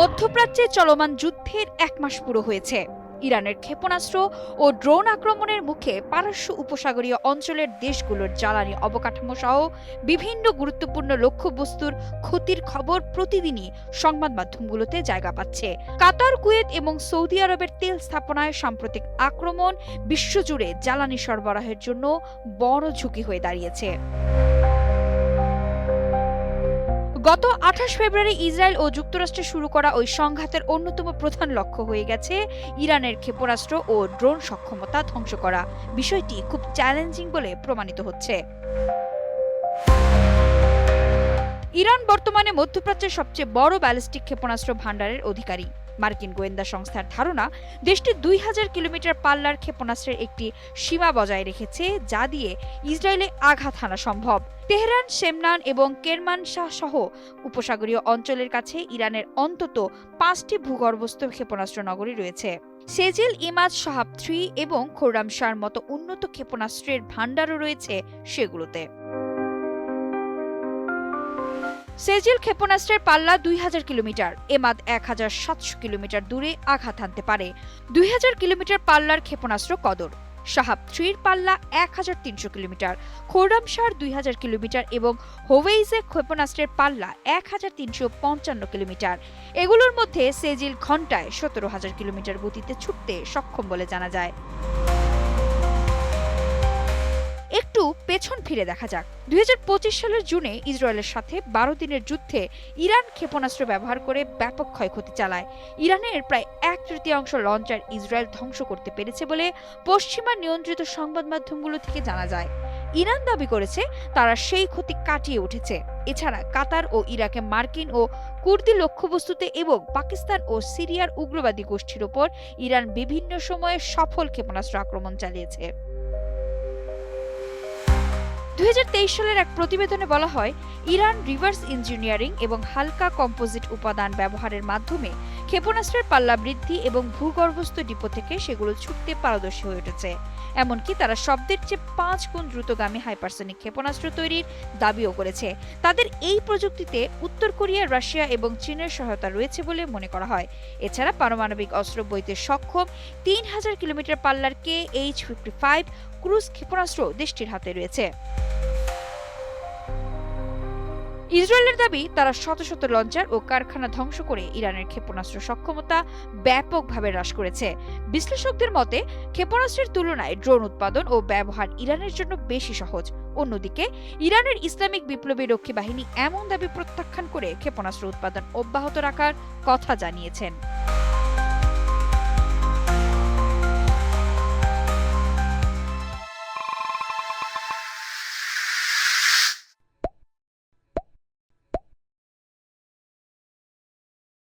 মধ্যপ্রাচ্যে চলমান যুদ্ধের 1 মাস পুরো হয়েছে। ইরানের ক্ষেপণাস্ত্র ও ড্রোন আক্রমণের মুখে পারস্য উপসাগরীয় অঞ্চলের দেশগুলোর জ্বালানি অবকাঠামো সহ বিভিন্ন গুরুত্বপূর্ণ লক্ষ্যবস্তুর ক্ষতির খবর প্রতিদিনই সংবাদ মাধ্যমগুলোতে জায়গা পাচ্ছে। কাতার, কুয়েত এবং সৌদি আরবের তেল স্থাপনায় সাম্প্রতিক আক্রমণ বিশ্বজুড়ে জ্বালানি সরবরাহের জন্য বড় ঝুঁকি হয়ে দাঁড়িয়েছে। গত 28 ফেব্রুয়ারি ইসরায়েল ও যুক্তরাষ্ট্রে শুরু করা ওই সংঘাতের অন্যতম প্রধান লক্ষ্য হয়ে গেছে ইরানের ক্ষেপণাস্ত্র ও ড্রোন সক্ষমতা ধ্বংস করা। বিষয়টি খুব চ্যালেঞ্জিং বলে প্রমাণিত হচ্ছে। ইরান বর্তমানে মধ্যপ্রাচ্যের সবচেয়ে বড় ব্যালিস্টিক ক্ষেপণাস্ত্র ভান্ডারের অধিকারী। মার্কিন গোয়েন্দা সংস্থার ধারণা, দেশটি 2000 কিলোমিটার পাল্লার ক্ষেপণাস্ত্রের একটি সীমা বজায় রেখেছে, যা দিয়ে ইসরায়েলে আঘাত হানা সম্ভব। তেহরান, শেমনান এবং কেরমানশাহ সহ উপসাগরীয় অঞ্চলের কাছে ইরানের অন্তত 5টি ভূগর্ভস্থ ক্ষেপণাস্ত্র নগরী রয়েছে। সেজিল, ইমাদ, শাহাব 3 এবং খোরামশাহর মতো উন্নত ক্ষেপণাস্ত্রের ভান্ডারও রয়েছে সেগুলোতে। সেজিল ক্ষেপণাস্ত্রের পাল্লা 2000 কিলোমিটার, এমাদ 1700 কিলোমিটার দূরে আঘাত হানতে পারে। 2000 কিলোমিটার পাল্লার ক্ষেপণাস্ত্র কদর, শাহাব 3 পাল্লা 1300 কিলোমিটার, খোরামশাহ 2000 কিলোমিটার এবং হোভেইজে ক্ষেপণাস্ত্রের পাল্লা 1355 কিলোমিটার। এগুলোর মধ্যে সেজিল ঘন্টায় 17000 কিলোমিটার গতিতে ছুটতে সক্ষম বলে জানা যায়। একটু পেছন ফিরে দেখা যাক। 2025 সালের জুনে ইসরায়েলের সাথে 12 দিনের যুদ্ধে ইরান ক্ষেপণাস্ত্র ব্যবহার করে ব্যাপক ক্ষয়ক্ষতি চালায়। ইরানের প্রায় 1/3 লঞ্চার ইসরায়েল ধ্বংস করতে পেরেছে বলে পশ্চিমা নিয়ন্ত্রিত সংবাদ মাধ্যমগুলো থেকে জানা যায়। ইরান দাবি করেছে তারা সেই ক্ষতি কাটিয়ে উঠেছে। এছাড়া কাতার ও ইরাকে মার্কিন ও কুর্দি লক্ষ্যবস্তুতে এবং পাকিস্তান ও সিরিয়ার উগ্রবাদী গোষ্ঠীর ওপর ইরান বিভিন্ন সময়ে সফল ক্ষেপণাস্ত্র আক্রমণ চালিয়েছে। 2023 সালের এক প্রতিবেদনে বলা হয়, ইরান রিভার্স ইঞ্জিনিয়ারিং এবং হালকা কম্পোজিট উপাদান ব্যবহারের মাধ্যমে ক্ষেপণাস্ত্রের পাল্লা বৃদ্ধি এবং ভূগর্ভস্থ ডিপো থেকে সেগুলো ছুটতে পারদর্শী হয়ে উঠেছে। এমনকি তারা শব্দের চেয়ে 5 গুণ দ্রুতগামী হাইপারসনিক ক্ষেপণাস্ত্র তৈরির দাবিও করেছে। তাদের এই প্রযুক্তিতে উত্তর কোরিয়া, রাশিয়া এবং চীনের সহায়তা রয়েছে বলে মনে করা হয়। এছাড়া পারমাণবিক অস্ত্র বইতে সক্ষম 3000 কিলোমিটার পাল্লার KH-55 ক্রুজ ক্ষেপণাস্ত্র দেশটির হাতে রয়েছে। ইসরায়েলের দাবি, তারা শত শত লঞ্চার ও কারখানা ধ্বংস করে ইরানের ক্ষেপণাস্ত্র সক্ষমতা ব্যাপকভাবে হ্রাস করেছে। বিশ্লেষকদের মতে, ক্ষেপণাস্ত্রের তুলনায় ড্রোন উৎপাদন ও ব্যবহার ইরানের জন্য বেশি সহজ। অন্যদিকে ইরানের ইসলামিক বিপ্লবী রক্ষী বাহিনী এমন দাবি প্রত্যাখ্যান করে ক্ষেপণাস্ত্র উৎপাদন অব্যাহত রাখার কথা জানিয়েছেন।